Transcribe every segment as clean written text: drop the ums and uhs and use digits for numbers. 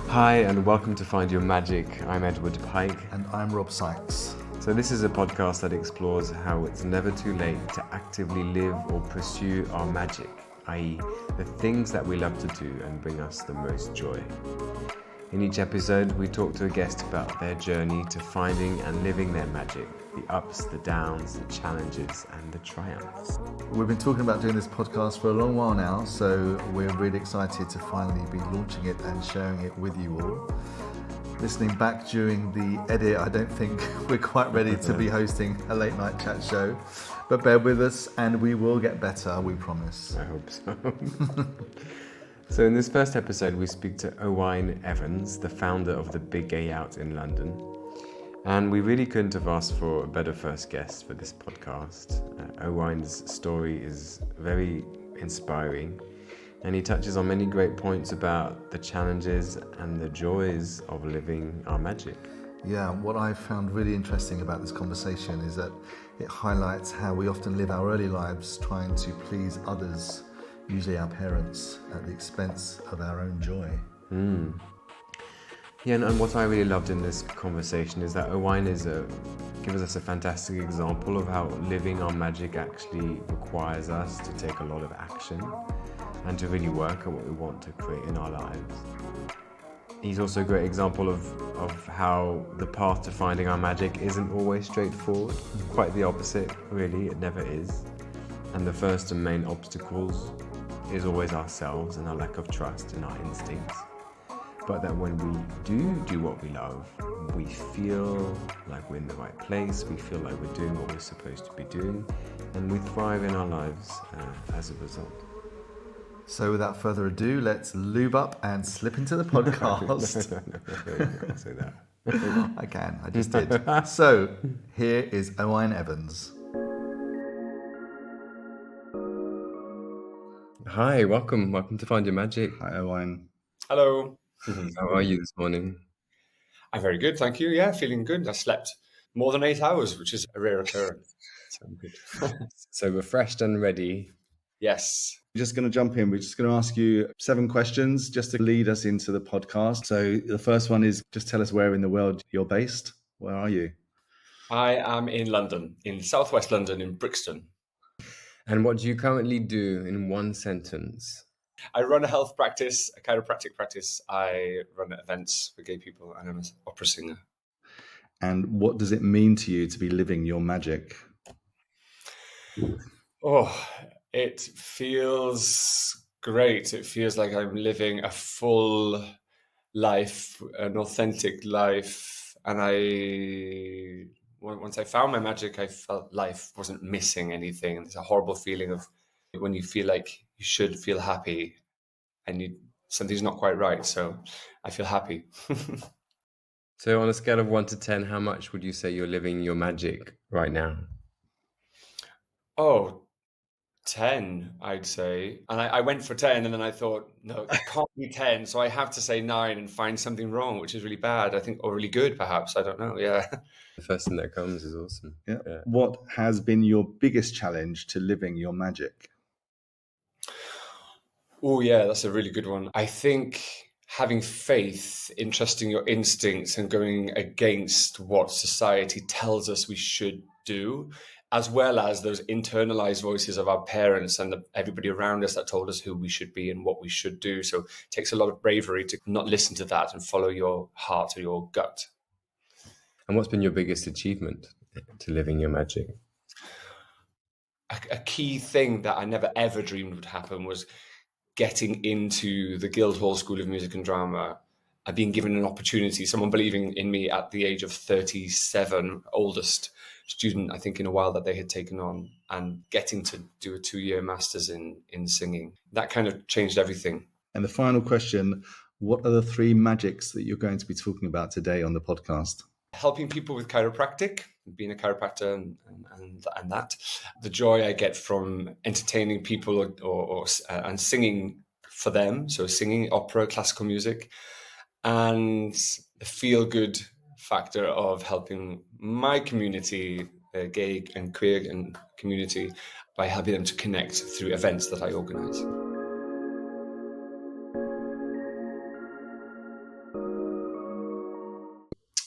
Hi and welcome to Find Your Magic. I'm Edward Pike. And I'm Rob Sykes. So this is a podcast that explores how it's never too late to actively live or pursue our magic, i.e. the things that we love to do and bring us the most joy. In each episode, we talk to a guest about their journey to finding and living their magic, the ups, the downs, the challenges, and the triumphs. We've been talking about doing this podcast for a long while now, so we're really excited to finally be launching it and sharing it with you all. Listening back during the edit, I don't think we're quite ready to be hosting a late night chat show, but bear with us and we will get better, we promise. I hope so. So in this first episode, we speak to Owain Evans, the founder of the Big Gay Out in London. And we really couldn't have asked for a better first guest for this podcast. Owain's story is very inspiring, and he touches on many great points about the challenges and the joys of living our magic. Yeah, what I found really interesting about this conversation is that it highlights how we often live our early lives trying to please others, usually our parents, at the expense of our own joy. Yeah, and what I really loved in this conversation is that Owain gives us a fantastic example of how living our magic actually requires us to take a lot of action and to really work at what we want to create in our lives. He's also a great example of how the path to finding our magic isn't always straightforward. Quite the opposite, really, it never is. And the first and main obstacles is always ourselves and our lack of trust in our instincts. But that when we do what we love, we feel like we're in the right place, we feel like we're doing what we're supposed to be doing, and we thrive in our lives as a result. So without further ado, let's lube up and slip into the podcast. No, you can't say that. I can, I just did. So here is Owain Evans. Hi, welcome to Find Your Magic. Hi Owain. Hello. How are you this morning? I'm very good, thank you. Yeah, feeling good. I slept more than 8 hours, which is a rare occurrence. So good. So refreshed and ready. Yes. We're just going to jump in. We're just going to ask you 7 questions just to lead us into the podcast. So the first one is just tell us where in the world you're based. Where are you? I am in London, in southwest London, in Brixton. And what do you currently do in one sentence? I run a health practice, a chiropractic practice. I run events for gay people, and I'm an opera singer. And what does it mean to you to be living your magic? Oh, it feels great. It feels like I'm living a full life, an authentic life. And once I found my magic, I felt life wasn't missing anything. There's a horrible feeling of when you feel like you should feel happy and something's not quite right. So I feel happy. So on a scale of 1 to 10, how much would you say you're living your magic right now? Oh, 10, I'd say. And I went for 10 and then I thought, no, it can't be 10. So I have to say 9 and find something wrong, which is really bad, I think, or really good, perhaps. I don't know. Yeah. The first thing that comes is awesome. Yeah. What has been your biggest challenge to living your magic? Oh, yeah, that's a really good one. I think having faith in trusting your instincts and going against what society tells us we should do, as well as those internalized voices of our parents and everybody around us that told us who we should be and what we should do. So it takes a lot of bravery to not listen to that and follow your heart or your gut. And what's been your biggest achievement to living your magic? A key thing that I never ever dreamed would happen was getting into the Guildhall School of Music and Drama and being given an opportunity, someone believing in me at the age of 37, oldest student, I think, in a while that they had taken on, and getting to do a 2-year master's in singing. That kind of changed everything. And the final question, what are the 3 magics that you're going to be talking about today on the podcast? Helping people with chiropractic, being a chiropractor and that. The joy I get from entertaining people and singing for them, so singing opera, classical music, and the feel-good factor of helping my community, gay and queer and community, by helping them to connect through events that I organise.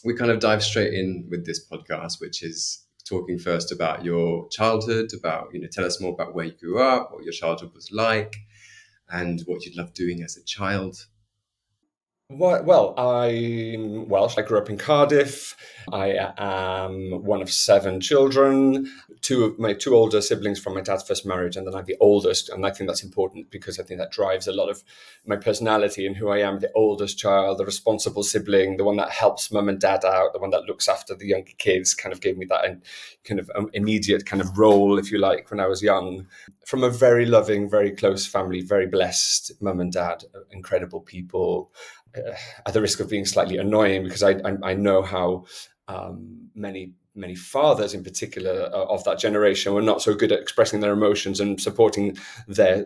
we kind of dive straight in with this podcast, which is talking first about your childhood, about, tell us more about where you grew up, what your childhood was like, and what you loved doing as a child. Well, I'm Welsh. I grew up in Cardiff. I am one of 7 children. My two older siblings from my dad's first marriage, and then I'm the oldest. And I think that's important because I think that drives a lot of my personality and who I am. The oldest child, the responsible sibling, the one that helps mum and dad out, the one that looks after the younger kids, kind of gave me that kind of immediate kind of role, if you like, when I was young. From a very loving, very close family, very blessed mum and dad, incredible people. At the risk of being slightly annoying, because I know how many fathers in particular of that generation were not so good at expressing their emotions and supporting their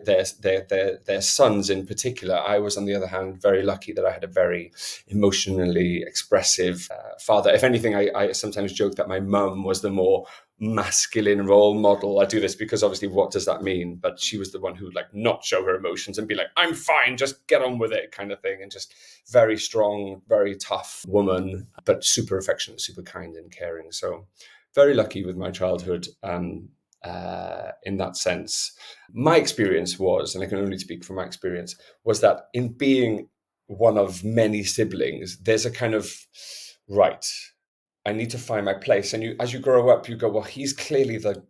sons in particular. I was, on the other hand, very lucky that I had a very emotionally expressive father. If anything, I sometimes joke that my mum was the more masculine role model. I do this because obviously what does that mean? But she was the one who would like not show her emotions and be like, I'm fine, just get on with it kind of thing. And just very strong, very tough woman, but super affectionate, super kind and caring. So very lucky with my childhood in that sense. My experience was, and I can only speak from my experience, was that in being one of many siblings, there's a kind of, right, I need to find my place. And as you grow up, you go, well, he's clearly the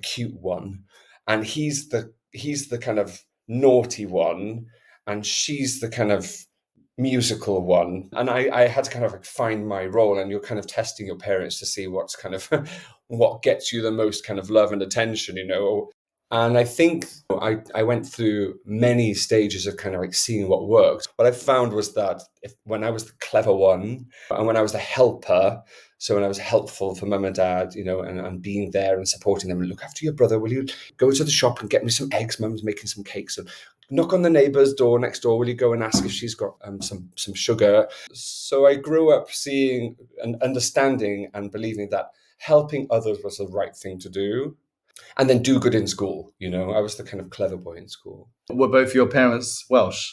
cute one, and he's the kind of naughty one, and she's the kind of musical one. And I had to kind of like find my role, and you're kind of testing your parents to see what's kind of what gets you the most kind of love and attention, And I think I went through many stages of kind of like seeing what worked. What I found was that when I was the clever one and when I was the helper, so when I was helpful for mum and dad, and being there and supporting them, and look after your brother, will you go to the shop and get me some eggs? Mum's making some cakes. And knock on the neighbour's door next door. Will you go and ask if she's got some sugar? So I grew up seeing and understanding and believing that helping others was the right thing to do. And then do good in school. I was the kind of clever boy in school. Were both your parents Welsh?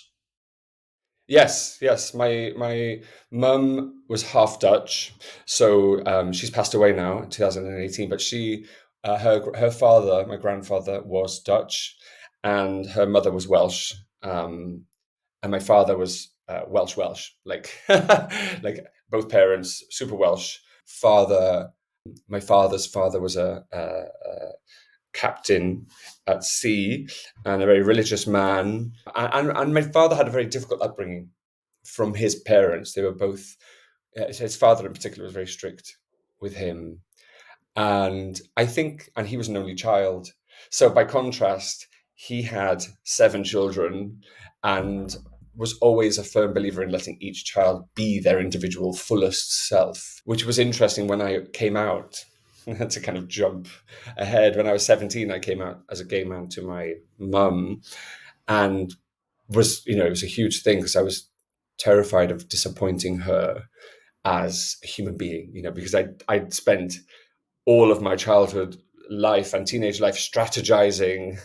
Yes. My mum was half Dutch, so she's passed away now in 2018. But her father, my grandfather, was Dutch, and her mother was Welsh, and my father was Welsh, like like both parents, super Welsh. My father's father was a captain at sea and a very religious man. And my father had a very difficult upbringing from his parents. They were both, his father in particular was very strict with him. And he was an only child. So by contrast, he had 7 children and was always a firm believer in letting each child be their individual fullest self, which was interesting when I came out. To kind of jump ahead, when I was 17, I came out as a gay man to my mum, and it was a huge thing because I was terrified of disappointing her as a human being, because I'd spent all of my childhood life and teenage life strategizing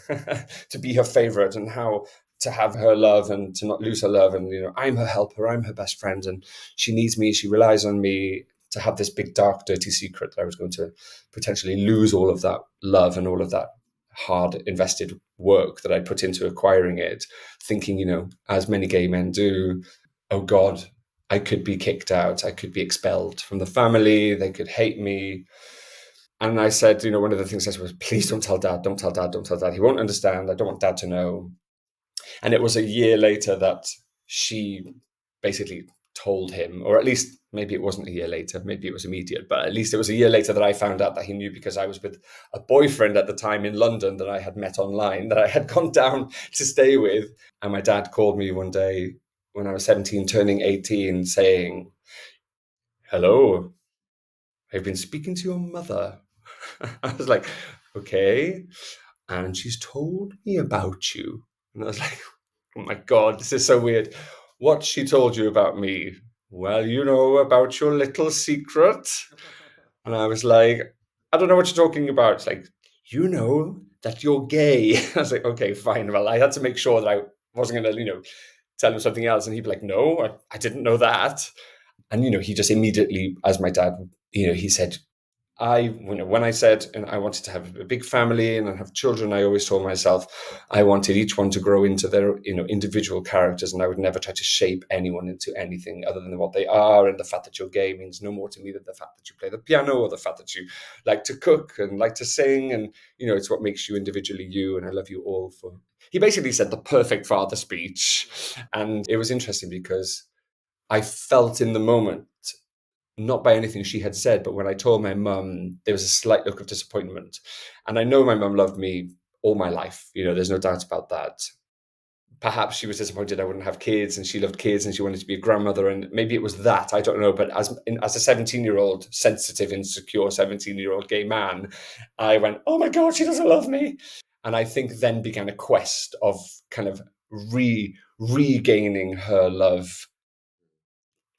to be her favorite and how to have her love and to not lose her love. And, I'm her helper, I'm her best friend, and she needs me, she relies on me, to have this big, dark, dirty secret that I was going to potentially lose all of that love and all of that hard invested work that I put into acquiring it, thinking, as many gay men do, oh God, I could be kicked out, I could be expelled from the family, they could hate me. And I said, one of the things I said was, please don't tell dad, don't tell dad, don't tell dad. He won't understand. I don't want dad to know. And it was a year later that she basically told him, or at least maybe it wasn't a year later, maybe it was immediate, but at least it was a year later that I found out that he knew, because I was with a boyfriend at the time in London that I had met online, that I had gone down to stay with. And my dad called me one day when I was 17, turning 18, saying, hello, I've been speaking to your mother. I was like, okay. And she's told me about you. And I was like, oh my God, this is so weird. What's she told you about me? Well, about your little secret. And I was like, I don't know what you're talking about. It's like, that you're gay. I was like, okay, fine. Well, I had to make sure that I wasn't going to, tell him something else. And he'd be like, no, I didn't know that. And, he just immediately, as my dad, he said, when I said and I wanted to have a big family and have children, I always told myself I wanted each one to grow into their, individual characters, and I would never try to shape anyone into anything other than what they are. And the fact that you're gay means no more to me than the fact that you play the piano or the fact that you like to cook and like to sing. And, it's what makes you individually you. And I love you all for. He basically said the perfect father speech. And it was interesting because I felt in the moment, not by anything she had said, but when I told my mum, there was a slight look of disappointment. And I know my mum loved me all my life. There's no doubt about that. Perhaps she was disappointed I wouldn't have kids, and she loved kids and she wanted to be a grandmother. And maybe it was that, I don't know. But as a 17-year-old, sensitive, insecure 17-year-old gay man, I went, oh my God, she doesn't love me. And I think then began a quest of kind of regaining her love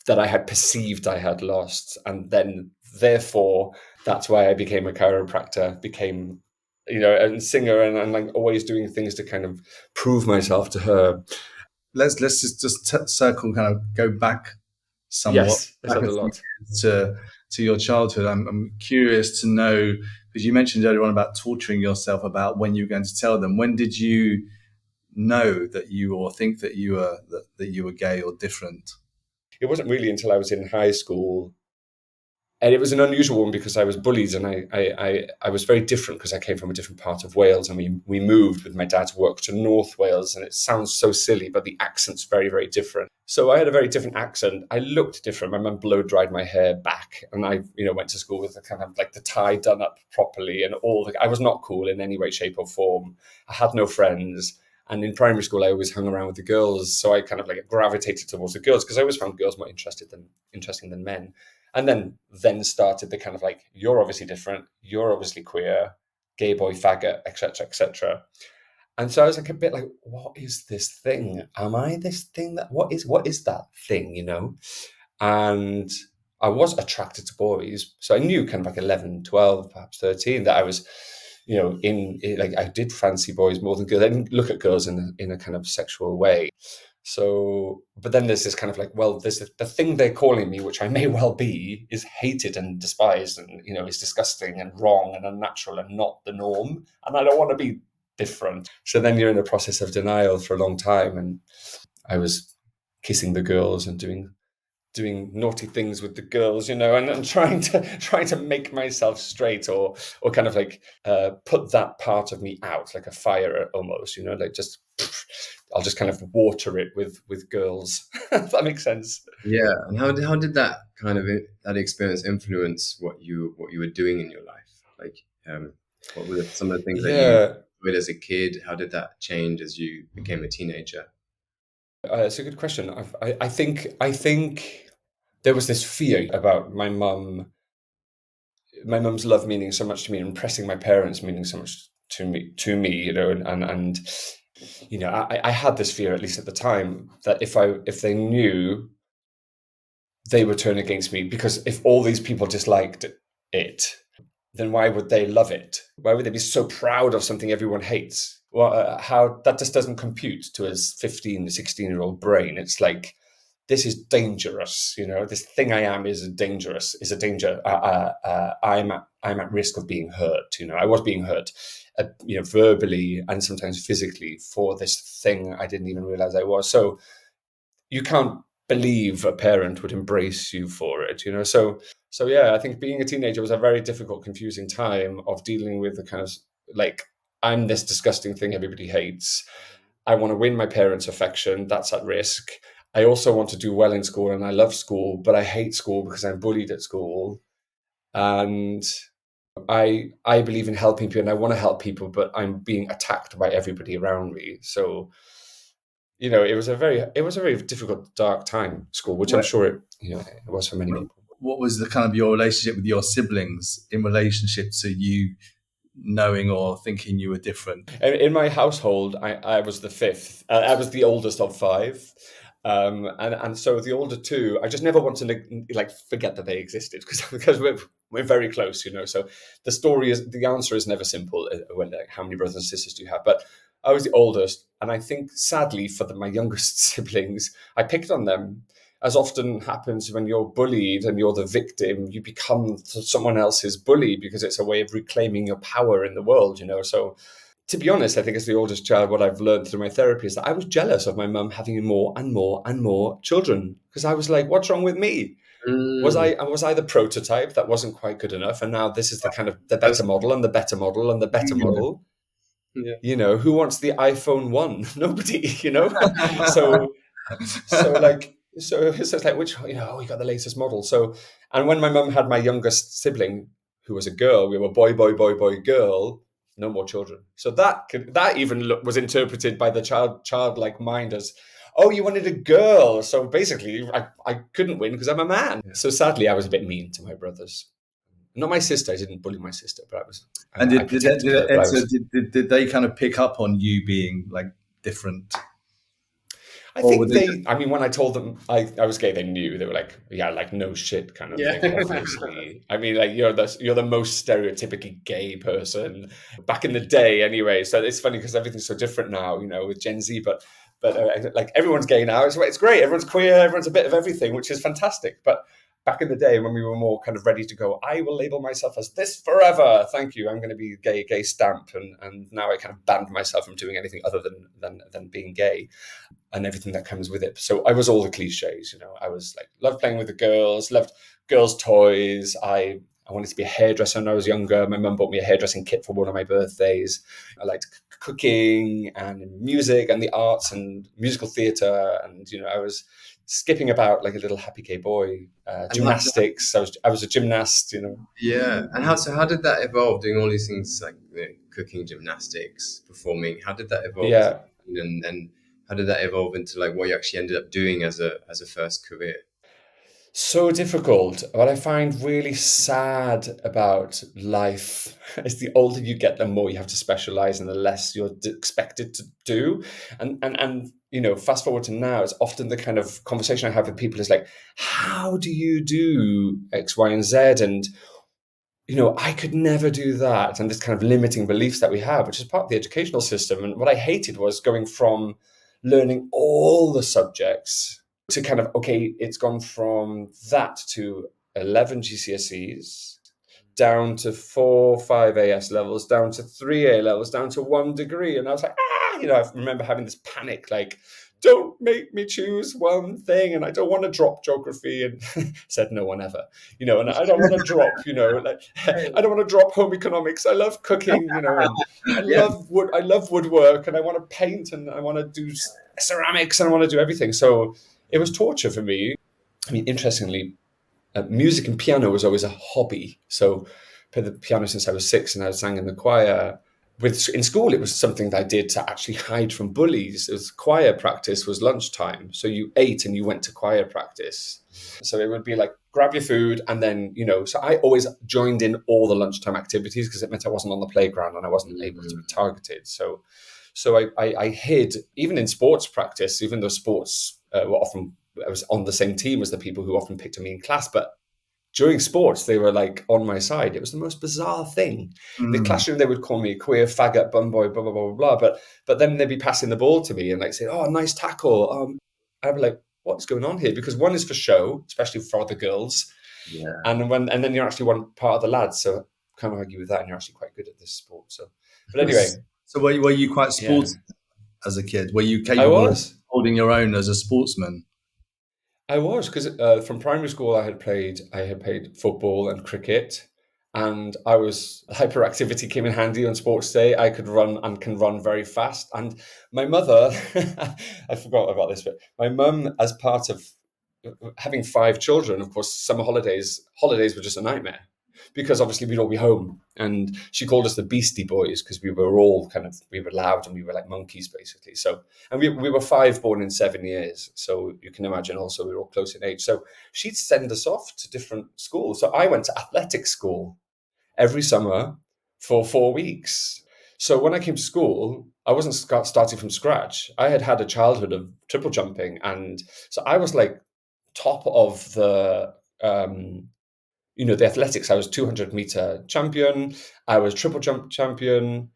that I had perceived I had lost. And then, therefore, that's why I became a chiropractor, became, a singer, and like always doing things to kind of prove myself to her. Let's just circle, kind of go back somewhat, Yes, I back said a a few lot. years to your childhood. I'm curious to know, because you mentioned earlier on about torturing yourself about when you were going to tell them. When did you know that or think that you were gay or different? It wasn't really until I was in high school. And it was an unusual one because I was bullied, and I was very different because I came from a different part of Wales, and we moved with my dad's work to North Wales. And it sounds so silly, but the accent's very, very different. So I had a very different accent. I looked different. My mum blow dried my hair back, and I, went to school with the kind of like the tie done up properly and I was not cool in any way, shape or form. I had no friends. And in primary school, I always hung around with the girls. So I kind of like gravitated towards the girls because I always found girls more interesting than men. And then started the kind of like, you're obviously different, you're obviously queer, gay boy, faggot, etc., etc. And so I was like a bit like, what is this thing? Am I this thing? What is that thing? And I was attracted to boys, so I knew kind of like 11, 12, perhaps 13 that I was, like I did fancy boys more than girls. I didn't look at girls in a kind of sexual way. So, but then there's this kind of like, well, there's the thing they're calling me, which I may well be, is hated and despised, and is disgusting and wrong and unnatural and not the norm. And I don't want to be different. So then you're in a process of denial for a long time, and I was kissing the girls and doing naughty things with the girls, and trying to make myself straight, or kind of like put that part of me out, like a fire almost, like just I'll just kind of water it with girls. If that makes sense. Yeah, and how did that kind of that experience influence what you were doing in your life? Like, what were some of the things that you Yeah, did as a kid? How did that change as you became a teenager? it's a good question. I think there was this fear about my mum's love meaning so much to me, and impressing my parents meaning so much to me, and I had this fear, at least at the time, that if they knew, they would turn against me, because if all these people disliked it, then why would they love it? Why would they be so proud of something everyone hates? Well, how that just doesn't compute to a 15, 16-year-old brain. It's like, this is dangerous. This thing I am is dangerous. Is a danger. I'm at risk of being hurt. I was being hurt, verbally and sometimes physically, for this thing I didn't even realize I was. So you can't believe a parent would embrace you for it. So yeah, I think being a teenager was a very difficult, confusing time of dealing with the kind of like, I'm this disgusting thing everybody hates. I want to win my parents' affection. That's at risk. I also want to do well in school, and I love school, but I hate school because I'm bullied at school. And I believe in helping people, and I want to help people, but I'm being attacked by everybody around me. So, it was a very difficult, dark time, school, which I'm sure it was for many people. What was the kind of your relationship with your siblings in relationship to you knowing or thinking you were different? In my household, I was the fifth. I was the oldest of five. And so the older two, I just never want to like forget that they existed, because we're very close, So the answer is never simple when like, how many brothers and sisters do you have? But I was the oldest, and I think sadly for my youngest siblings, I picked on them as often happens when you're bullied and you're the victim, you become someone else's bully because it's a way of reclaiming your power in the world, So to be honest, I think as the oldest child, what I've learned through my therapy is that I was jealous of my mum having more and more and more children, because I was like, what's wrong with me? Mm. Was I the prototype that wasn't quite good enough? And now this is the kind of the better That's model and the better model and the better model. yeah. Who wants the iPhone 1? Nobody, So it's like, which, we got the latest model. So, and when my mum had my youngest sibling, who was a girl, we were boy, boy, boy, boy, girl, no more children. So that even was interpreted by the childlike mind as, oh, you wanted a girl. So basically, I couldn't win because I'm a man. Yeah. So sadly, I was a bit mean to my brothers. Not my sister. I didn't bully my sister, but And I protected her. But I was. did they kind of pick up on you being like different? I Or think were they I mean, when I told them I was gay, they knew. They were like, yeah, like no shit kind of Yeah. thing, obviously. I mean, like, you're the most stereotypically gay person back in the day anyway. So it's funny because everything's so different now, with Gen Z, but like everyone's gay now. It's great. Everyone's queer. Everyone's a bit of everything, which is fantastic. But back in the day when we were more kind of ready to go, I will label myself as this forever. Thank you. I'm going to be gay stamp. And now I kind of banned myself from doing anything other than being gay and everything that comes with it. So I was all the cliches, I was like, loved playing with the girls, loved girls' toys. I wanted to be a hairdresser when I was younger. My mum bought me a hairdressing kit for one of my birthdays. I liked cooking and music and the arts and musical theatre. And, I was skipping about like a little happy gay boy. Gymnastics. I was a gymnast, Yeah. And how did that evolve? Doing all these things like cooking, gymnastics, performing. How did that evolve? Yeah. And how did that evolve into like what you actually ended up doing as a first career? So difficult. What I find really sad about life is the older you get, the more you have to specialize and the less you're expected to do. And fast forward to now, it's often the kind of conversation I have with people is like, how do you do X, Y, and Z? And I could never do that. And this kind of limiting beliefs that we have, which is part of the educational system. And what I hated was going from learning all the subjects to kind of, okay, it's gone from that to 11 GCSEs, down to 4, 5 AS levels, down to 3 A levels, down to 1 degree. And I was like, I remember having this panic, like, don't make me choose one thing. And I don't want to drop geography. And said no one ever, and I don't want to drop, like, I don't want to drop home economics. I love cooking, and I Yeah. love woodwork, and I want to paint, and I want to do ceramics, and I want to do everything. So it was torture for me. I mean, interestingly, music and piano was always a hobby. So I played the piano since I was 6, and I sang in the choir. In school, it was something that I did to actually hide from bullies. It was choir practice was lunchtime, so you ate and you went to choir practice. So it would be like, grab your food, and then So I always joined in all the lunchtime activities because it meant I wasn't on the playground and I wasn't able to be targeted. So I hid even in sports practice, even though sports were often, I was on the same team as the people who often picked on me in class, but during sports, they were like on my side. It was the most bizarre thing. In the classroom, they would call me queer, faggot, bum boy, blah, blah, blah, blah, blah. But then they'd be passing the ball to me and like say, oh, nice tackle. I'd be like, what's going on here? Because one is for show, especially for the girls. Yeah. And then you're actually one part of the lads. So can't argue with that. And you're actually quite good at this sport. So, but anyway. So were you quite Yeah. sporty as a kid? Were you I capable of was. holding your own as a sportsman? I was, because from primary school I had played football and cricket, and hyperactivity came in handy on sports day. I could run and can run very fast. And my mother, I forgot about this, but my mum, as part of having 5 children, of course, summer holidays were just a nightmare because obviously we'd all be home. And she called us the Beastie Boys because we were loud and we were like monkeys basically. So, and we were 5 born in 7 years. So you can imagine also we were all close in age. So she'd send us off to different schools. So I went to athletic school every summer for 4 weeks. So when I came to school, I wasn't starting from scratch. I had a childhood of triple jumping. And so I was like top of the the athletics. I was 200-meter champion. I was triple jump champion.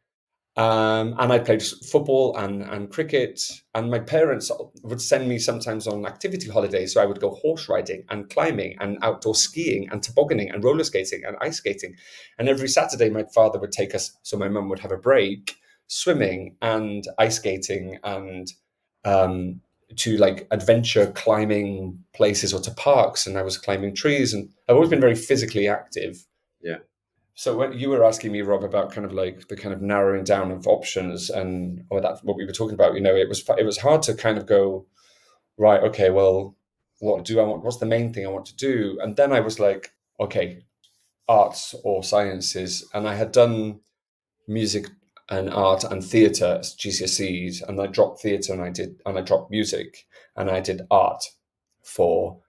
And I played football and cricket. And my parents would send me sometimes on activity holidays. So I would go horse riding and climbing and outdoor skiing and tobogganing and roller skating and ice skating. And every Saturday, my father would take us, so my mum would have a break, swimming and ice skating and to like adventure climbing places or to parks. And I was climbing trees. And I've always been very physically active. Yeah. So when you were asking me, Rob, about kind of like the kind of narrowing down of options or that's what we were talking about, it was hard to kind of go, right, okay, well, what do I want? What's the main thing I want to do? And then I was like, okay, arts or sciences. And I had done music and art and theatre as GCSEs, and I dropped theatre and I dropped music, and I did art for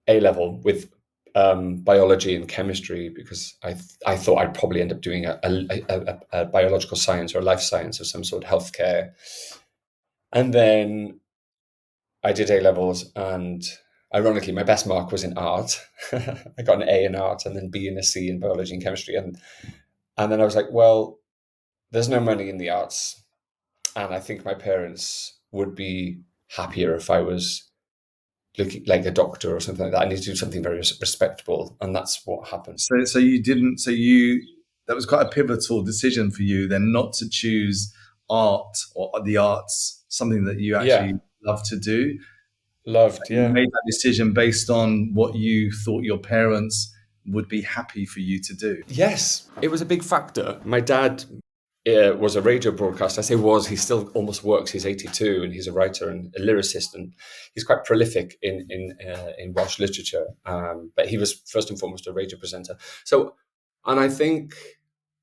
A level with biology and chemistry, because I thought I'd probably end up doing a biological science or a life science of some sort, healthcare. And then I did A levels, and ironically, my best mark was in art. I got an A in art, and then B and a C in biology and chemistry. And then I was like, well, there's no money in the arts, and I think my parents would be happier if I was looking like a doctor or something like that. I need to do something very respectable, and that's what happened. So you didn't. So you that was quite a pivotal decision for you then, not to choose art or the arts, something that you actually Yeah, love to do. loved. You Yeah, made that decision based on what you thought your parents would be happy for you to do. yes, it was a big factor. My dad was a radio broadcaster. I say was, he still almost works. He's 82, and he's a writer and a lyricist, and he's quite prolific in Welsh literature. But he was first and foremost a radio presenter. So, and I think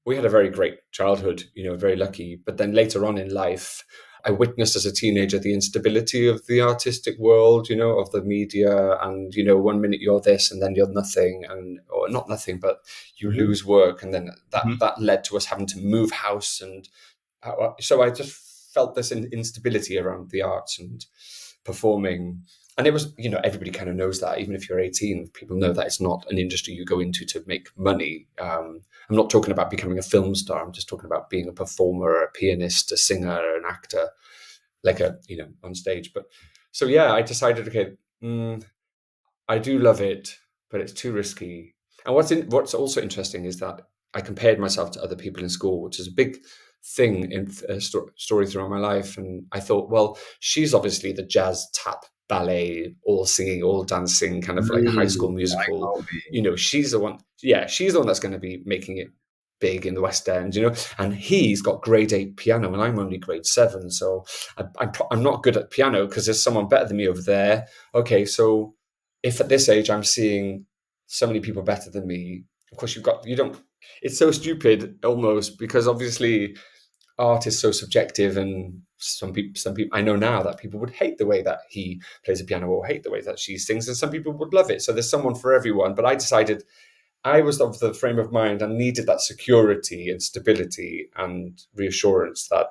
we had a very great childhood, very lucky. But then later on in life, I witnessed as a teenager the instability of the artistic world, of the media, and 1 minute you're this, and then you're nothing, or not nothing, but you Mhm. lose work, and then Mhm. that led to us having to move house, and so I just felt this instability around the arts and performing. And it was, everybody kind of knows that. Even if you're 18, people know that it's not an industry you go into to make money. I'm not talking about becoming a film star. I'm just talking about being a performer, a pianist, a singer, an actor, like on stage. But so, yeah, I decided, okay, I do love it, but it's too risky. And what's also interesting is that I compared myself to other people in school, which is a big thing in a story throughout my life. And I thought, well, she's obviously the jazz, tap, ballet, all singing, all dancing, kind of like High School I Musical. can't be. She's the one. Yeah, she's the one that's going to be making it big in the West End. And he's got grade 8 piano, and I'm only grade 7. So I'm not good at piano because there's someone better than me over there. Okay, so if at this age I'm seeing so many people better than me, of course you don't. It's so stupid almost, because obviously art is so subjective, and some people I know now that people would hate the way that he plays a piano or hate the way that she sings, and some people would love it. So there's someone for everyone. But I decided I was of the frame of mind and needed that security and stability and reassurance that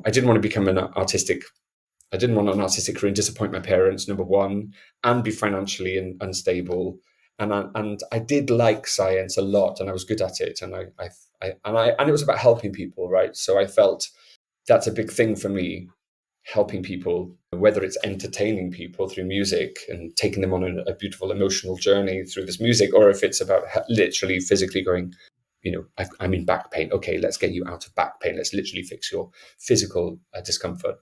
I didn't want to become I didn't want an artistic career and disappoint my parents, number one, and be financially unstable. And I did like science a lot, and I was good at it, and it was about helping people, right? So I felt that's a big thing for me, helping people, whether it's entertaining people through music and taking them on a beautiful emotional journey through this music, or if it's about literally physically going, I'm in back pain. Okay, let's get you out of back pain. Let's literally fix your physical discomfort.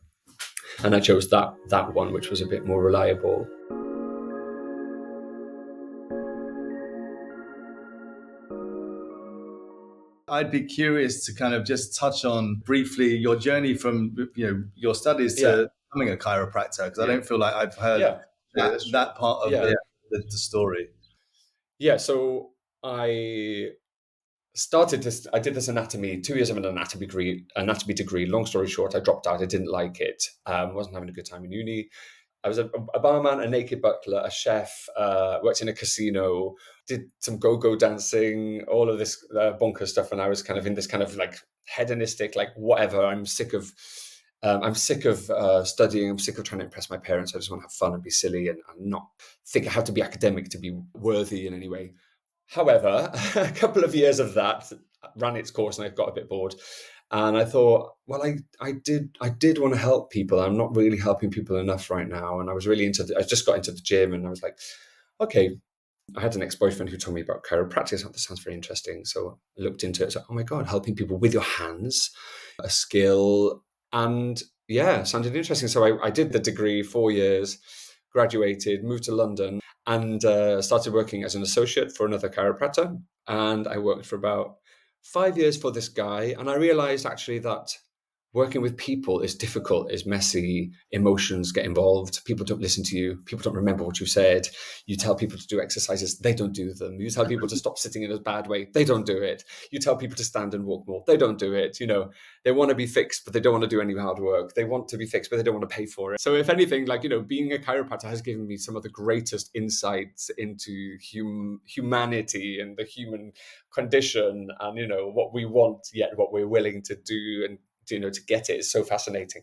And I chose that one, which was a bit more reliable. I'd be curious to kind of just touch on briefly your journey from your studies Yeah, to becoming a chiropractor, because I don't feel like I've heard yeah, Yeah, that that's true. that part of yeah, the story. yeah. So I I did this anatomy, 2 years of an anatomy degree. Long story short, I dropped out. I didn't like it. Wasn't having a good time in uni. I was a barman, a naked butler, a chef, worked in a casino, did some go-go dancing, all of this bonkers stuff. And I was kind of in this kind of like hedonistic, like whatever. I'm sick of studying. I'm sick of trying to impress my parents. I just want to have fun and be silly and not think I have to be academic to be worthy in any way. However, a couple of years of that ran its course, and I got a bit bored. And I thought, well, I did want to help people. I'm not really helping people enough right now. And I was really I just got into the gym, and I was like, okay. I had an ex-boyfriend who told me about chiropractic. I thought, this sounds very interesting. So I looked into it. So, oh my God, helping people with your hands, a skill. And yeah, sounded interesting. So I did the degree, 4 years, graduated, moved to London, and started working as an associate for another chiropractor. And I worked for about 5 years for this guy. And I realized actually that working with people is difficult, is messy, emotions get involved, people don't listen to you, people don't remember what you said. You tell people to do exercises, they don't do them. You tell people to stop sitting in a bad way, they don't do it. You tell people to stand and walk more, they don't do it. They want to be fixed, but they don't want to do any hard work. They want to be fixed, but they don't want to pay for it. So if anything, being a chiropractor has given me some of the greatest insights into humanity and the human condition, and what we want, yet what we're willing to do, and to get it is so fascinating.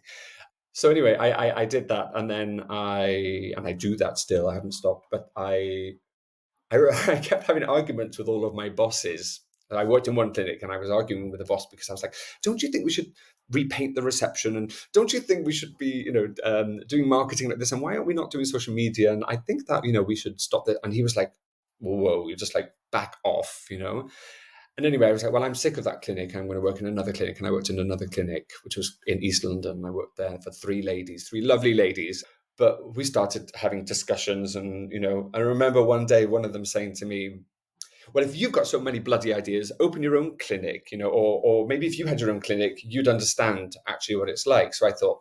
So anyway, I did that, and then I do that still. I haven't stopped, but I kept having arguments with all of my bosses. I worked in one clinic, and I was arguing with the boss because I was like, "Don't you think we should repaint the reception? And don't you think we should be, doing marketing like this? And why aren't we not doing social media? And I think that we should stop that." And he was like, "Whoa, you just like back off." And anyway, I was like, well, I'm sick of that clinic. I'm going to work in another clinic. And I worked in another clinic, which was in East London. I worked there for three lovely ladies. But we started having discussions. And, I remember one day, one of them saying to me, well, if you've got so many bloody ideas, open your own clinic, or maybe if you had your own clinic, you'd understand actually what it's like. So I thought,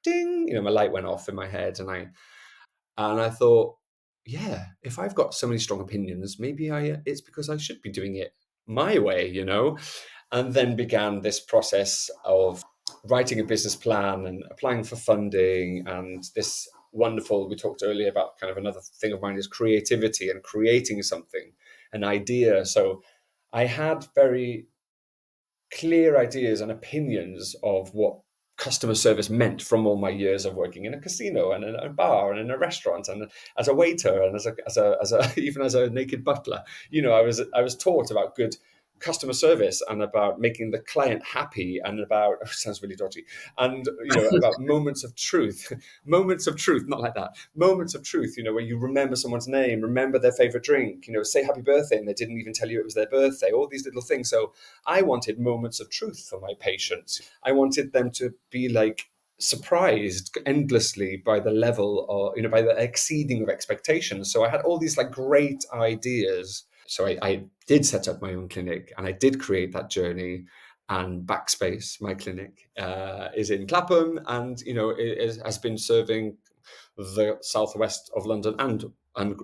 ding, my light went off in my head. And I thought, yeah, if I've got so many strong opinions, maybe it's because I should be doing it my way. And then began this process of writing a business plan and applying for funding. And this wonderful, we talked earlier about kind of another thing of mine is creativity and creating something, an idea. So I had very clear ideas and opinions of what customer service meant from all my years of working in a casino and in a bar and in a restaurant and as a waiter and as a even as a naked butler. I was taught about good customer service and about making the client happy and about sounds really dodgy, and about moments of truth. Moments of truth, not like that, moments of truth, where you remember someone's name, remember their favorite drink, say happy birthday and they didn't even tell you it was their birthday, all these little things. So I wanted moments of truth for my patients. I wanted them to be like surprised endlessly by the level, or by the exceeding of expectations. So I had all these like great ideas. So I did set up my own clinic, and I did create that journey. And Backspace, my clinic, is in Clapham, and it has been serving the southwest of London and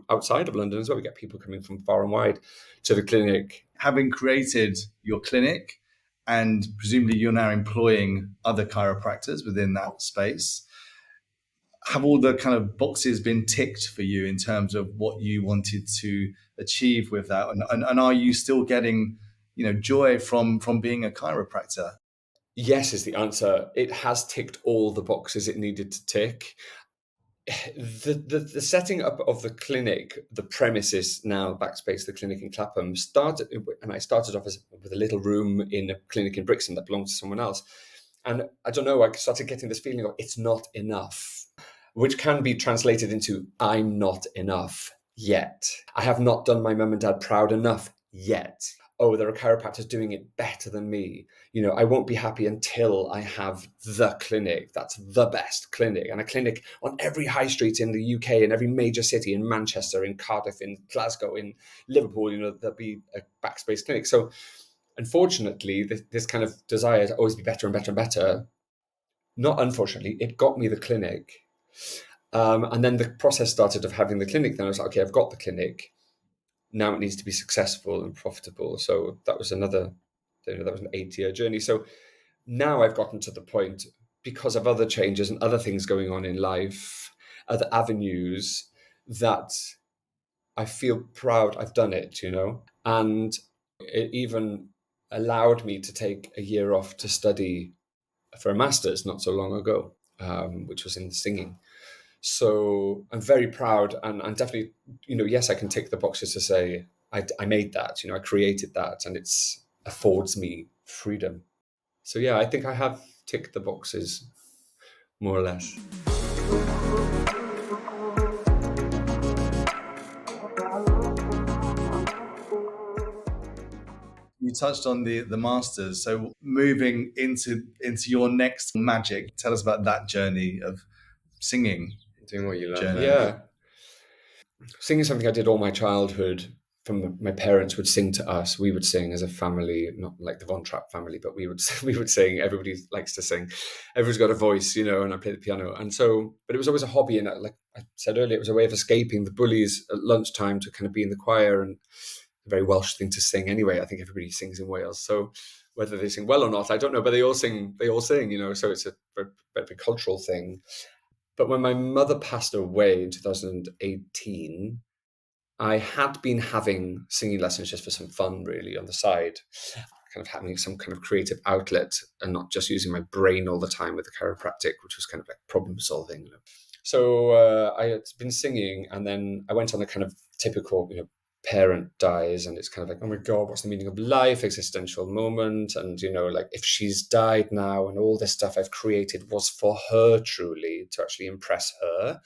outside of London as well. We get people coming from far and wide to the clinic. Having created your clinic, and presumably you're now employing other chiropractors within that space, have all the kind of boxes been ticked for you in terms of what you wanted to achieve with that? And are you still getting, joy from being a chiropractor? Yes, is the answer. It has ticked all the boxes it needed to tick. The setting up of the clinic, the premises now Backspace, the clinic in Clapham, I started off with a little room in a clinic in Brixton that belonged to someone else. And I don't know, I started getting this feeling of it's not enough, which can be translated into I'm not enough yet. I have not done my mum and dad proud enough yet. Oh, there are chiropractors doing it better than me. I won't be happy until I have the clinic. That's the best clinic. And a clinic on every high street in the UK, in every major city, in Manchester, in Cardiff, in Glasgow, in Liverpool, there'll be a Backspace clinic. So unfortunately, this kind of desire to always be better and better and better, not unfortunately, it got me the clinic. And then the process started of having the clinic. Then I was like, okay, I've got the clinic. Now it needs to be successful and profitable. So that was that was an 8-year journey. So now I've gotten to the point, because of other changes and other things going on in life, other avenues, that I feel proud I've done it, and it even allowed me to take a year off to study for a master's not so long ago, which was in singing. So I'm very proud, and definitely, yes, I can tick the boxes to say I made that, I created that, and it's affords me freedom. So yeah, I think I have ticked the boxes more or less. You touched on the masters, so moving into your next magic. Tell us about that journey of singing. Doing what you love. Journey. Yeah. Singing is something I did all my childhood. From my parents would sing to us. We would sing as a family, not like the Von Trapp family, but we would sing. Everybody likes to sing. Everyone's got a voice, and I play the piano. And so, but it was always a hobby. And like I said earlier, it was a way of escaping the bullies at lunchtime to kind of be in the choir, and a very Welsh thing to sing anyway. I think everybody sings in Wales. So whether they sing well or not, I don't know, but they all sing, so it's a very cultural thing. But when my mother passed away in 2018, I had been having singing lessons just for some fun, really, on the side, kind of having some kind of creative outlet and not just using my brain all the time with the chiropractic, which was kind of like problem solving. So I had been singing, and then I went on a kind of typical, parent dies, and it's kind of like, oh my God, what's the meaning of life? Existential moment. And, like if she's died now and all this stuff I've created was for her truly to actually impress her.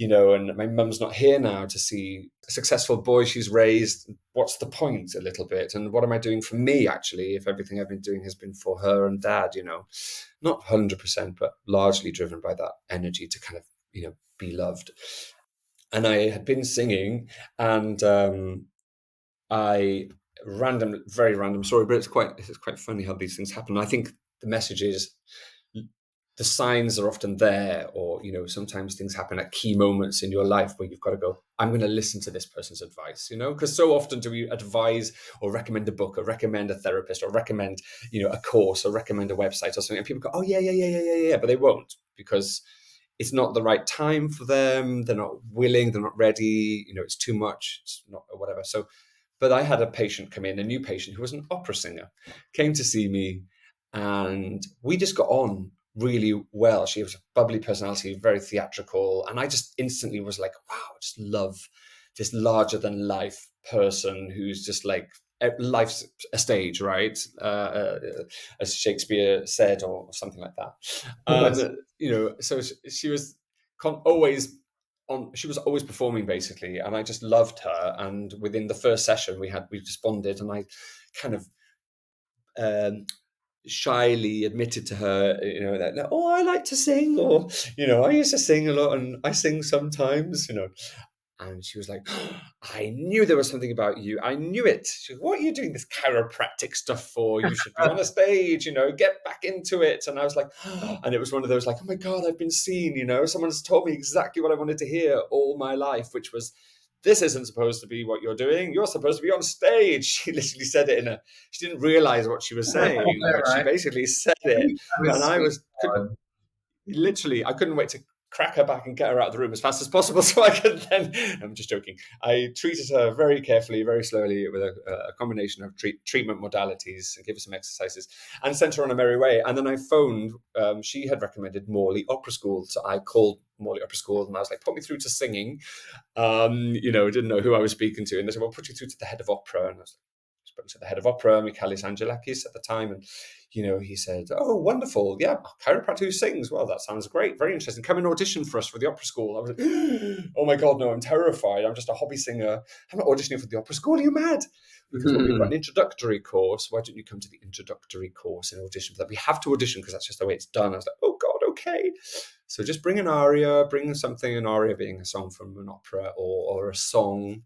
And my mum's not here now to see a successful boy she's raised. What's the point a little bit? And what am I doing for me, actually, if everything I've been doing has been for her and dad, not 100%, but largely driven by that energy to kind of, be loved. And I had been singing, and very random story, but it's quite funny how these things happen. I think the message is, the signs are often there, or sometimes things happen at key moments in your life where you've got to go, I'm going to listen to this person's advice, because so often do we advise or recommend a book or recommend a therapist or recommend a course or recommend a website or something, and people go, oh yeah, but they won't, because it's not the right time for them. They're not willing, they're not ready, it's too much, it's not, or whatever. So, but I had a patient come in, a new patient who was an opera singer, came to see me, and we just got on really well. She was a bubbly personality, very theatrical. And I just instantly was like, wow, I just love this larger than life person who's just like, life's a stage, right? As Shakespeare said, or something like that. So she was always she was always performing, basically, and I just loved her. And within the first session we just bonded, and I kind of shyly admitted to her, that, oh, I like to sing, or, I used to sing a lot and I sing sometimes, and she was like, oh, I knew there was something about you. I knew it. She goes, what are you doing this chiropractic stuff for? You should be on a stage, get back into it. And I was like, oh, and it was one of those like, oh my God, I've been seen, someone's told me exactly what I wanted to hear all my life, which was, this isn't supposed to be what you're doing. You're supposed to be on stage. She literally said it she didn't realize what she was saying, but she basically said it. And I couldn't wait to crack her back and get her out of the room as fast as possible so I could then, I'm just joking. I treated her very carefully, very slowly, with a combination of treatment modalities, and gave her some exercises and sent her on a merry way. And then I phoned, she had recommended Morley Opera School. So I called Morley Opera School and I was like, put me through to singing. Didn't know who I was speaking to. And they said, well, put you through to the head of opera. And I was like, spoke to the head of opera, Michalis Angelakis, at the time, and he said, oh, wonderful, yeah, chiropractor who sings, well, that sounds great, very interesting, come and audition for us for the opera school. I was like, oh my God, no, I'm terrified, I'm just a hobby singer, I'm not auditioning for the opera school, are you mad? Because we've got an introductory course, why don't you come to the introductory course and audition for that? We have to audition because that's just the way it's done. I was like, oh God, okay. So just bring an aria, an aria being a song from an opera, or a song.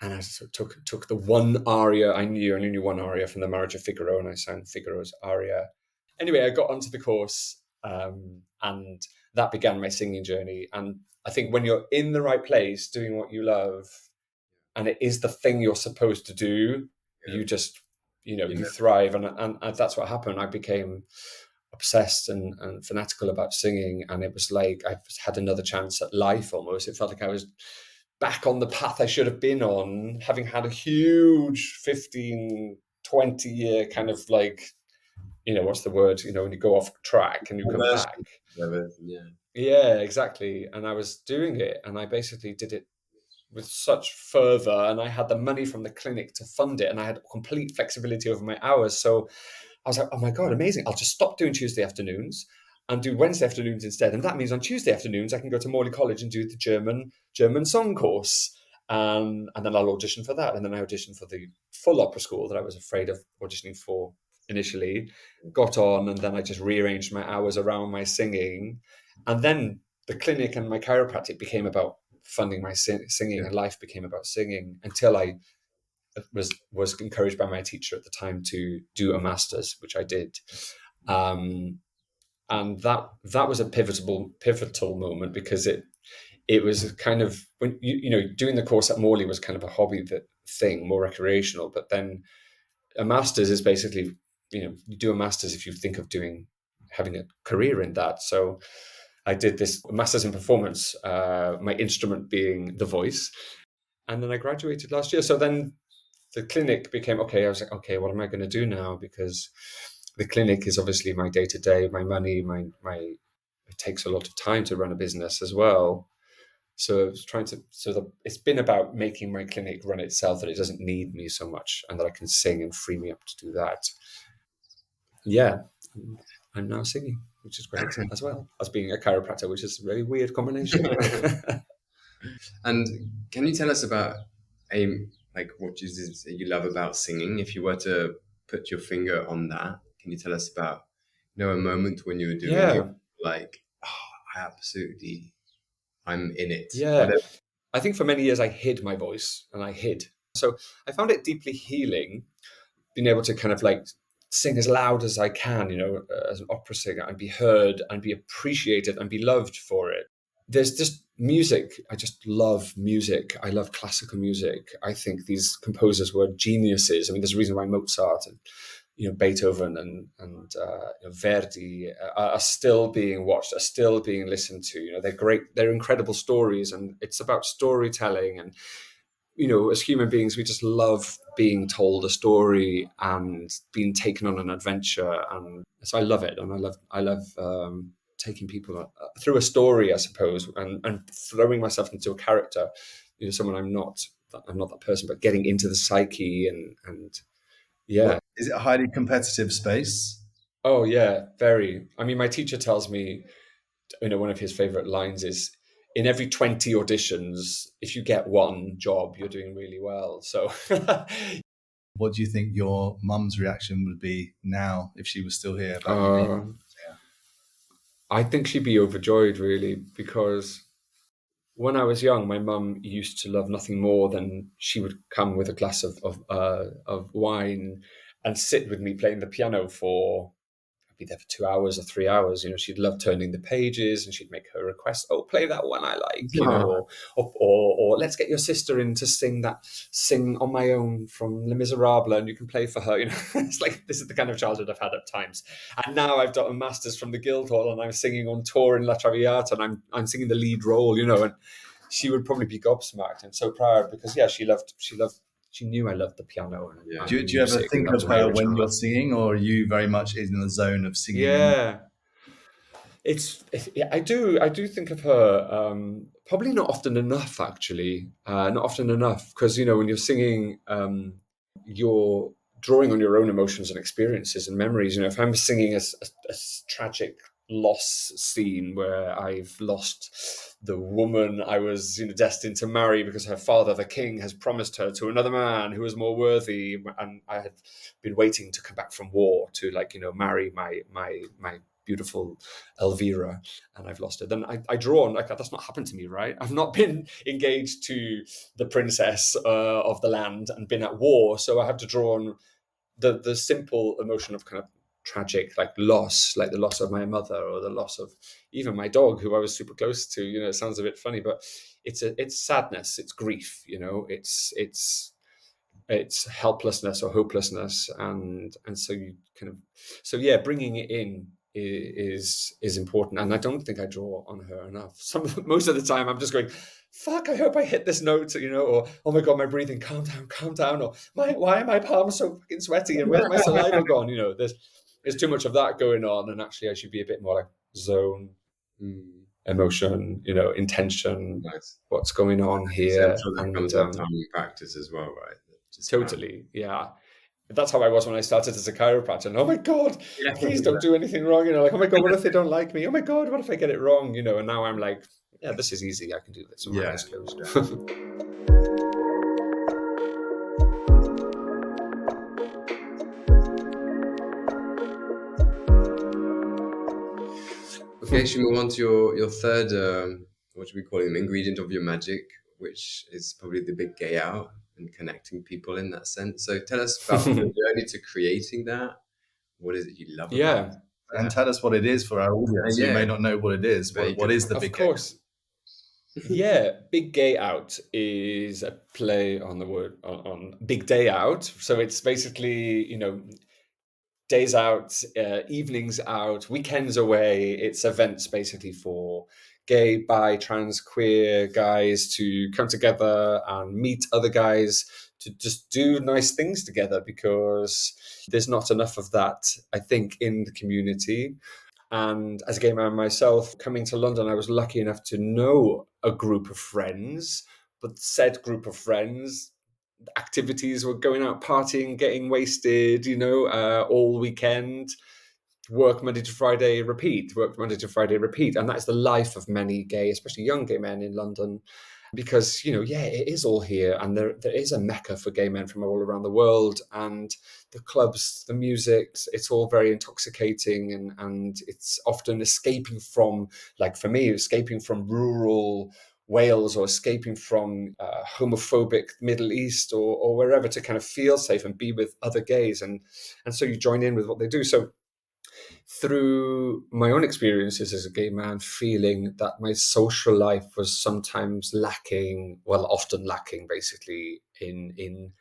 And I took the one aria I only knew one aria from The Marriage of Figaro, and I sang Figaro's aria. Anyway, I got onto the course, and that began my singing journey. And I think when you're in the right place, doing what you love, and it is the thing you're supposed to do, you just, you thrive. And that's what happened. I became obsessed and fanatical about singing. And it was like I had another chance at life almost. It felt like I was back on the path I should have been on, having had a huge 15, 20 year kind of like, what's the word, when you go off track and you come back. Yeah, exactly. And I was doing it, and I basically did it with such fervor, and I had the money from the clinic to fund it, and I had complete flexibility over my hours. So I was like, oh my God, amazing. I'll just stop doing Tuesday afternoons and do Wednesday afternoons instead. And that means on Tuesday afternoons, I can go to Morley College and do the German song course. And then I'll audition for that. And then I auditioned for the full opera school that I was afraid of auditioning for initially, got on, and then I just rearranged my hours around my singing. And then the clinic and my chiropractic became about funding my singing, and life became about singing until I was encouraged by my teacher at the time to do a master's, which I did. And that was a pivotal moment, because it was kind of, when doing the course at Morley was kind of a hobby thing, more recreational. But then a master's is basically, you do a master's if you think of having a career in that. So I did this master's in performance, my instrument being the voice, and then I graduated last year. So then the clinic became okay. I was like, okay, what am I going to do now? Because the clinic is obviously my day to day, my money, it takes a lot of time to run a business as well. So I was it's been about making my clinic run itself, that it doesn't need me so much, and that I can sing and free me up to do that. Yeah, I'm now singing, which is great, as well as being a chiropractor, which is a very weird combination. And can you tell us about what you love about singing? If you were to put your finger on that, can you tell us about a moment when you were doing it, like, oh, I'm in it? Yeah. Whatever. I think for many years I hid my voice, and I hid. So I found it deeply healing, being able to kind of like sing as loud as I can, as an opera singer, and be heard and be appreciated and be loved for it. There's just music. I just love music. I love classical music. I think these composers were geniuses. I mean, there's a reason why Mozart and Beethoven and Verdi are still being watched, are still being listened to. They're great. They're incredible stories, and it's about storytelling. And as human beings, we just love being told a story and being taken on an adventure. And so I love it, and I love taking people through a story, I suppose, and throwing myself into a character. Someone I'm not that person, but getting into the psyche and yeah. Is it a highly competitive space? Oh yeah, very. I mean, my teacher tells me, one of his favorite lines is, in every 20 auditions, if you get one job, you're doing really well. So What do you think your mum's reaction would be now if she was still here about you being? I think she'd be overjoyed, really, because when I was young, my mum used to love nothing more than she would come with a glass of wine and sit with me playing the piano for, I'd be there for 2 hours or 3 hours. She'd love turning the pages, and she'd make her request. Oh, play that one I like, or let's get your sister in to sing On My Own from Les Miserables, and you can play for her. It's like, this is the kind of childhood I've had at times. And now I've done a master's from the Guildhall, and I'm singing on tour in La Traviata, and I'm singing the lead role, and she would probably be gobsmacked and so proud, because she knew I loved the piano. And Do you ever think of her when you're singing, or are you very much in the zone of singing? Yeah. I do think of her, probably not often enough, actually. Not often enough, because when you're singing, you're drawing on your own emotions and experiences and memories. If I'm singing a tragic loss scene where I've lost the woman I was destined to marry because her father, the king, has promised her to another man who is more worthy, and I had been waiting to come back from war to marry my beautiful Elvira, and I've lost it, then I draw on, like, that's not happened to me, right? I've not been engaged to the princess of the land and been at war, so I have to draw on the simple emotion of kind of tragic, like loss, like the loss of my mother, or the loss of even my dog, who I was super close to. It sounds a bit funny, but it's sadness, it's grief, it's helplessness or hopelessness, and so you kind of, so yeah, bringing it in is important, and I don't think I draw on her enough. Most of the time I'm just going, fuck, I hope I hit this note, or oh my god, my breathing, calm down, or why are my palms so fucking sweaty, and where's my saliva gone? There's too much of that going on, and actually I should be a bit more like zone, emotion, intention. Nice. What's going on here? I'm sure that comes with time and practice as well, right? Totally, yeah. That's how I was when I started as a chiropractor. And oh my God, Yeah. please don't do anything wrong. Like, oh my God, what if they don't like me? Oh my God, what if I get it wrong? And now I'm like, yeah, this is easy. I can do this with my Yeah. eyes closed. Okay, should we move on to your third, what should we call him, ingredient of your magic, which is probably the big gay out and connecting people in that sense. So tell us about the journey to creating that. What is it you love about Yeah, And that? tell us what it is for our audience who Yeah, may not know what it is. there you What go. is the of big game? course. Yeah, Big Gay Out is a play on the word on Big Day Out. So it's basically, days out, evenings out, weekends away. It's events basically for gay, bi, trans, queer guys to come together and meet other guys to just do nice things together, because there's not enough of that, I think, in the community. And as a gay man myself, coming to London, I was lucky enough to know a group of friends, but said group of friends, activities were going out partying, getting wasted, all weekend, work Monday to Friday, repeat, work Monday to Friday, repeat. And that's the life of many gay, especially young gay men in London. Because, it is all here. And there is a mecca for gay men from all around the world. And the clubs, the music, it's all very intoxicating. And it's often escaping from, like for me, escaping from rural Wales, or escaping from homophobic Middle East, or wherever, to kind of feel safe and be with other gays. And so you join in with what they do. So through my own experiences as a gay man, feeling that my social life was sometimes lacking, well, often lacking, basically, in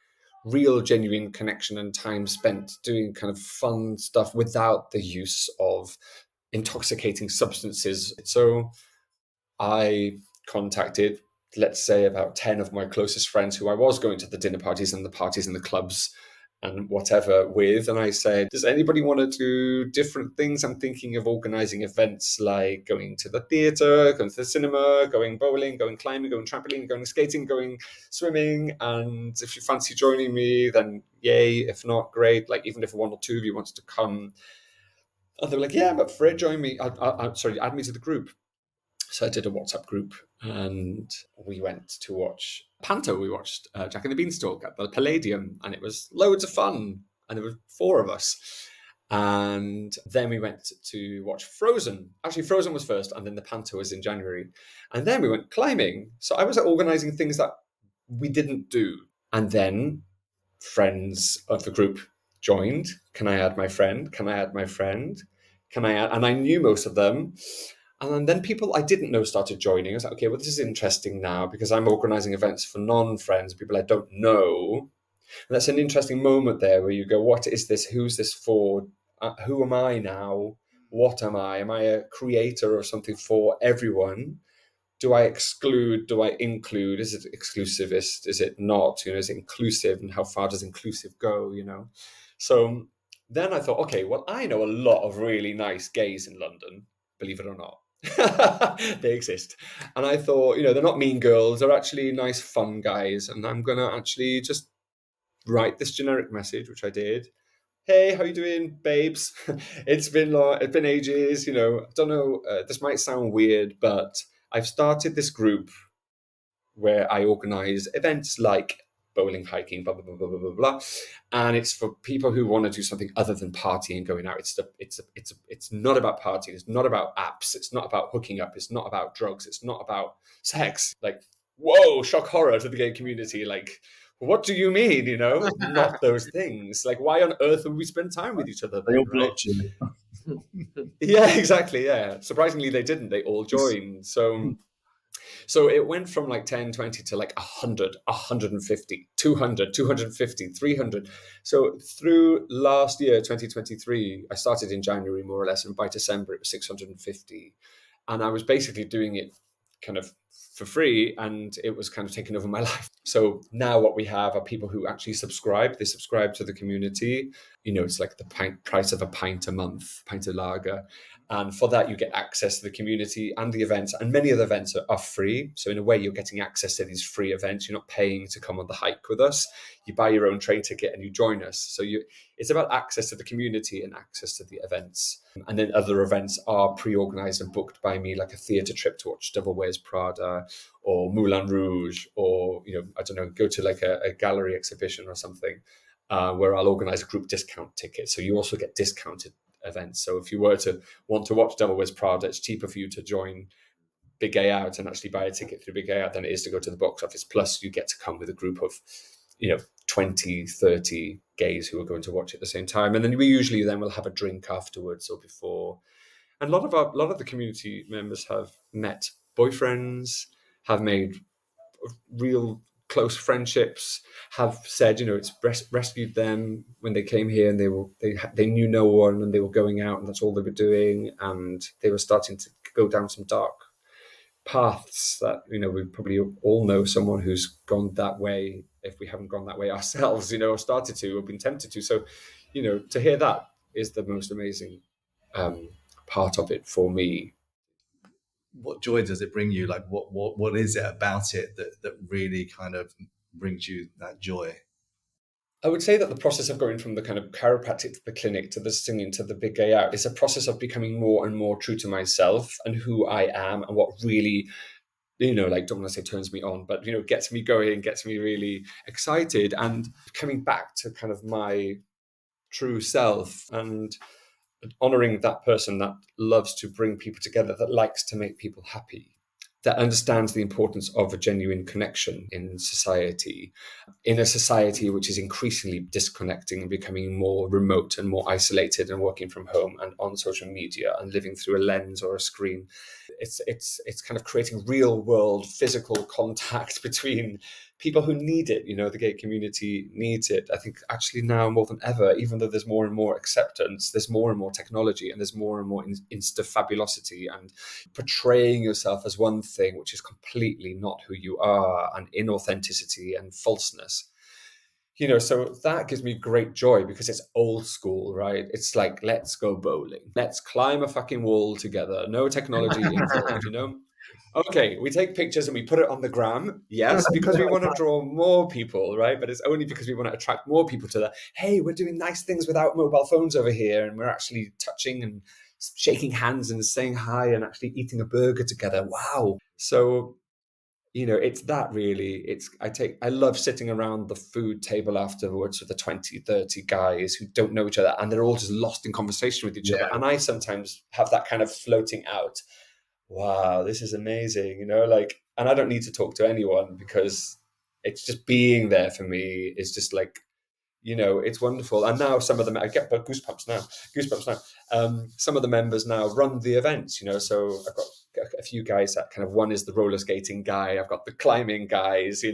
real, genuine connection and time spent doing kind of fun stuff without the use of intoxicating substances. So I contacted, let's say, about 10 of my closest friends who I was going to the dinner parties and the parties and the clubs and whatever with. And I said, does anybody want to do different things? I'm thinking of organizing events like going to the theater, going to the cinema, going bowling, going climbing, going trampoline, going skating, going swimming. And if you fancy joining me, then yay. If not, great. Like, even if one or two of you wanted to come. And they were like, yeah, I'm up for it. Join me. Sorry, add me to the group. So I did a WhatsApp group, and we went to watch Panto. We watched Jack and the Beanstalk at the Palladium, and it was loads of fun. And there were 4 of us. And then we went to watch Frozen. Actually, Frozen was first, and then the Panto was in January. And then we went climbing. So I was organizing things that we didn't do. And then friends of the group joined. Can I add my friend? Can I add my friend? Can I add? And I knew most of them. And then people I didn't know started joining. I was like, okay, well, this is interesting now, because I'm organizing events for non-friends, people I don't know. And that's an interesting moment there where you go, what is this? Who's this for? Who am I now? What am I? Am I a creator of something for everyone? Do I exclude? Do I include? Is it exclusivist? Is it not? Is it inclusive? And how far does inclusive go? So then I thought, okay, well, I know a lot of really nice gays in London, believe it or not. They exist. And I thought, they're not mean girls, they're actually nice, fun guys. And I'm going to actually just write this generic message, which I did. Hey, how you doing, babes? It's been ages. I don't know. This might sound weird, but I've started this group where I organize events like bowling, hiking, blah blah blah blah blah blah blah, and it's for people who want to do something other than partying and going out. It's not about partying. It's not about apps. It's not about hooking up. It's not about drugs. It's not about sex. Like, whoa, shock horror to the gay community. Like, what do you mean? Not those things. Like, why on earth would we spend time with each other They then, all right? blocked you. Yeah, exactly. Yeah. Surprisingly, they didn't. They all joined. So it went from like 10, 20 to like 100, 150, 200, 250, 300. So through last year, 2023, I started in January more or less, and by December it was 650. And I was basically doing it kind of for free, and it was kind of taking over my life. So now what we have are people who actually subscribe. They subscribe to the community. It's like the price of a pint a month, pint of lager. And for that, you get access to the community and the events. And many of the events are free. So in a way, you're getting access to these free events. You're not paying to come on the hike with us. You buy your own train ticket and you join us. So it's about access to the community and access to the events. And then other events are pre-organized and booked by me, like a theatre trip to watch Devil Wears Prada or Moulin Rouge, or, I don't know, go to like a gallery exhibition or something, where I'll organize a group discount ticket. So you also get discounted events. So if you were to want to watch Devil Wears Prada, it's cheaper for you to join Big Gay Out and actually buy a ticket through Big Gay Out than it is to go to the box office. Plus you get to come with a group of 20, 30 gays who are going to watch it at the same time. And then we usually then will have a drink afterwards or before. And a lot of the community members have met boyfriends, have made real close friendships, have said, it's rescued them when they came here, and they knew no one, and they were going out, and that's all they were doing, and they were starting to go down some dark paths that we probably all know someone who's gone that way, if we haven't gone that way ourselves, or started to or been tempted to. So to hear that is the most amazing part of it for me. What joy does it bring you? Like what is it about it that really kind of brings you that joy? I would say that the process of going from the kind of chiropractic to the clinic to the singing to the Big Gay Out is a process of becoming more and more true to myself and who I am, and what really, don't want to say turns me on, but, gets me going, gets me really excited, and coming back to kind of my true self and honoring that person that loves to bring people together, that likes to make people happy, that understands the importance of a genuine connection in society, in a society which is increasingly disconnecting and becoming more remote and more isolated and working from home and on social media and living through a lens or a screen. It's kind of creating real world physical contact between people who need it. The gay community needs it. I think actually now more than ever, even though there's more and more acceptance, there's more and more technology, and there's more and more insta-fabulosity and portraying yourself as one thing, which is completely not who you are, and inauthenticity and falseness. So that gives me great joy because it's old school, right? It's like, let's go bowling. Let's climb a fucking wall together. No technology involved, Okay, we take pictures and we put it on the gram. Yes, because we want to draw more people, right? But it's only because we want to attract more people to that. Hey, we're doing nice things without mobile phones over here, and we're actually touching and shaking hands and saying hi and actually eating a burger together. Wow. So it's that really. I love sitting around the food table afterwards with the 20, 30 guys who don't know each other, and they're all just lost in conversation with each other. And I sometimes have that kind of floating out. Wow, this is amazing, and I don't need to talk to anyone because it's just being there for me is just like, it's wonderful. And now some of them, I get goosebumps now. Some of the members now run the events, so I've got a few guys that kind of, one is the roller skating guy. I've got the climbing guys,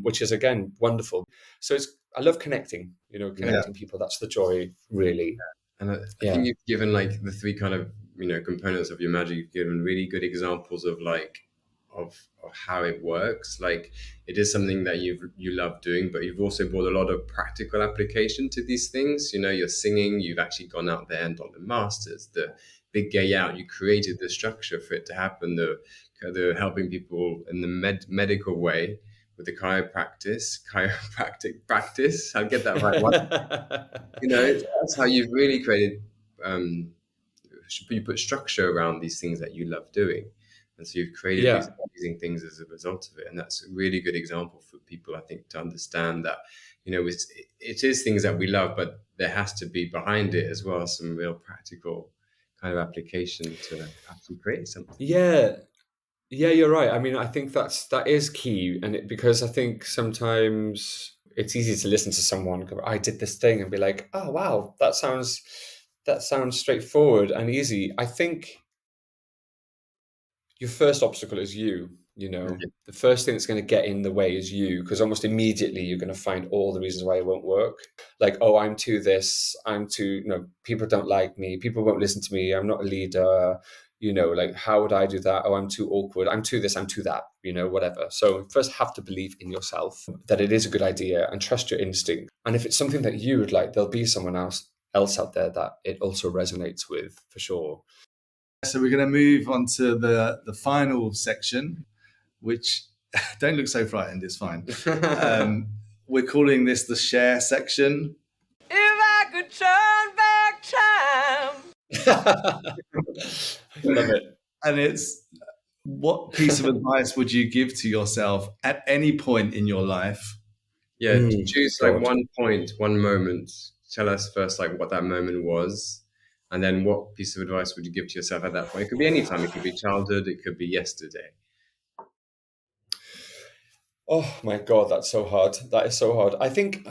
which is again, wonderful. So I love connecting people. That's the joy really. And I think you've given like the three kind of, components of your magic. You've given really good examples of of how it works. Like it is something that you love doing, but you've also brought a lot of practical application to these things. You're singing, you've actually gone out there and done the masters, the Big Gay Out. You created the structure for it to happen. The helping people in the medical way with the chiropractic practice. I'll get that right one. That's how you've really created. You put structure around these things that you love doing, and so you've created these amazing things as a result of it. And that's a really good example for people, I think, to understand that it is things that we love, but there has to be behind it as well some real practical kind of application to actually create something. Yeah, you're right. I mean, I think that is key, and because I think sometimes it's easy to listen to someone go, "I did this thing," and be like, "Oh wow, that sounds straightforward and easy." I think your first obstacle is you. The first thing that's going to get in the way is you, because almost immediately you're going to find all the reasons why it won't work. Like, oh, I'm too this, I'm too, people don't like me, people won't listen to me, I'm not a leader, Like, how would I do that? Oh, I'm too awkward. I'm too this, I'm too that, whatever. So first have to believe in yourself that it is a good idea and trust your instinct. And if it's something that you would like, there'll be someone else out there that it also resonates with, for sure. So we're going to move on to the final section, which don't look so frightened, it's fine. We're calling this the share section. If I could turn back time. Love it. And it's, what piece of advice would you give to yourself at any point in your life? Yeah, choose like one point, one moment. Tell us first like what that moment was, and then what piece of advice would you give to yourself at that point? It could be any time. It could be childhood. It could be yesterday. Oh my God, that's so hard. That is so hard. I think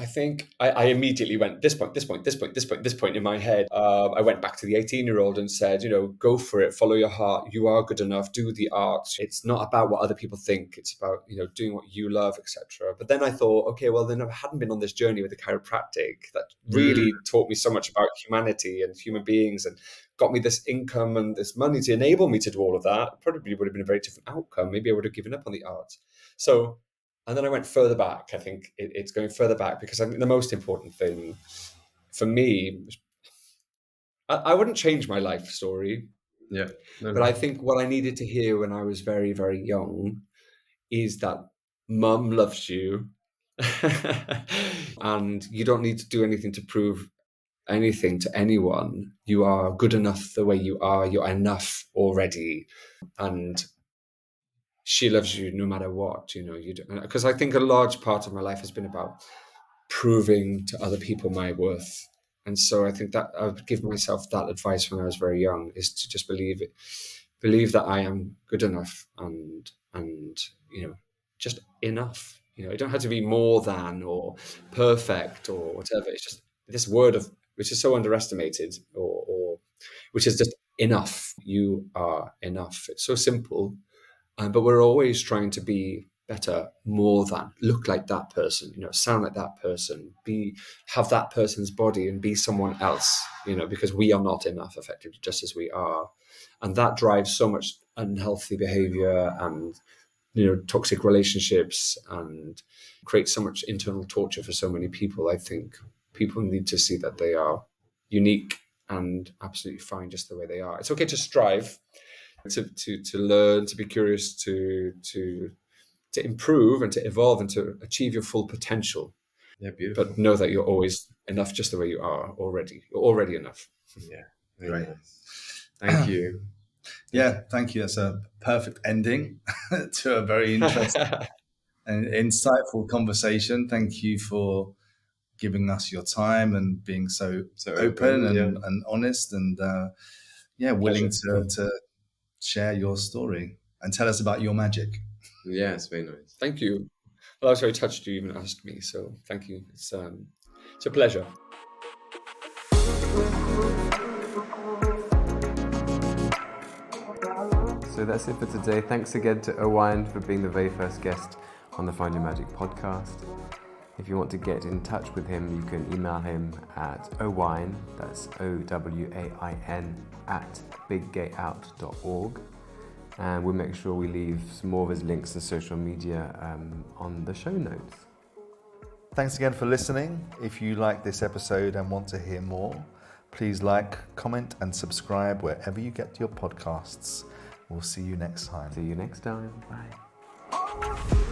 I immediately went this point in my head. I went back to the 18-year-old and said, go for it, follow your heart. You are good enough. Do the art. It's not about what other people think. It's about, doing what you love, etc. But then I thought, okay, well, then I hadn't been on this journey with the chiropractic that really taught me so much about humanity and human beings and got me this income and this money to enable me to do all of that. Probably would have been a very different outcome. Maybe I would have given up on the art. So. And then I went further back. I think it's going further back because I think the most important thing for me, I wouldn't change my life story. Yeah. But I think what I needed to hear when I was very, very young is that mum loves you and you don't need to do anything to prove anything to anyone. You are good enough the way you are. You're enough already. And she loves you no matter what, because I think a large part of my life has been about proving to other people my worth. And so I think that I would give myself that advice when I was very young, is to just believe that I am good enough and just enough. It don't have to be more than or perfect or whatever. It's just this word of which is so underestimated or which is just enough. You are enough. It's so simple. But we're always trying to be better, more than, look like that person, sound like that person, have that person's body and be someone else, because we are not enough effectively just as we are. And that drives so much unhealthy behavior and, toxic relationships and creates so much internal torture for so many people. I think people need to see that they are unique and absolutely fine just the way they are. It's okay to strive, to learn, to be curious, to improve and to evolve and to achieve your full potential. Yeah, beautiful. But know that you're always enough just the way you are already. You're already enough. Yeah, Great. Nice. Thank you. Yeah, thank you. That's a perfect ending to a very interesting and insightful conversation. Thank you for giving us your time and being so open and honest and willing to share your story and tell us about your magic. Yeah, it's very nice. Thank you. Well, I was very touched you even asked me, so thank you. It's a pleasure. So that's it for today. Thanks again to Owain for being the very first guest on the Find Your Magic podcast. If you want to get in touch with him, you can email him at Owain, that's OWAIN, at biggateout.org. And we'll make sure we leave some more of his links and social media on the show notes. Thanks again for listening. If you like this episode and want to hear more, please like, comment and subscribe wherever you get your podcasts. We'll see you next time. See you next time. Bye.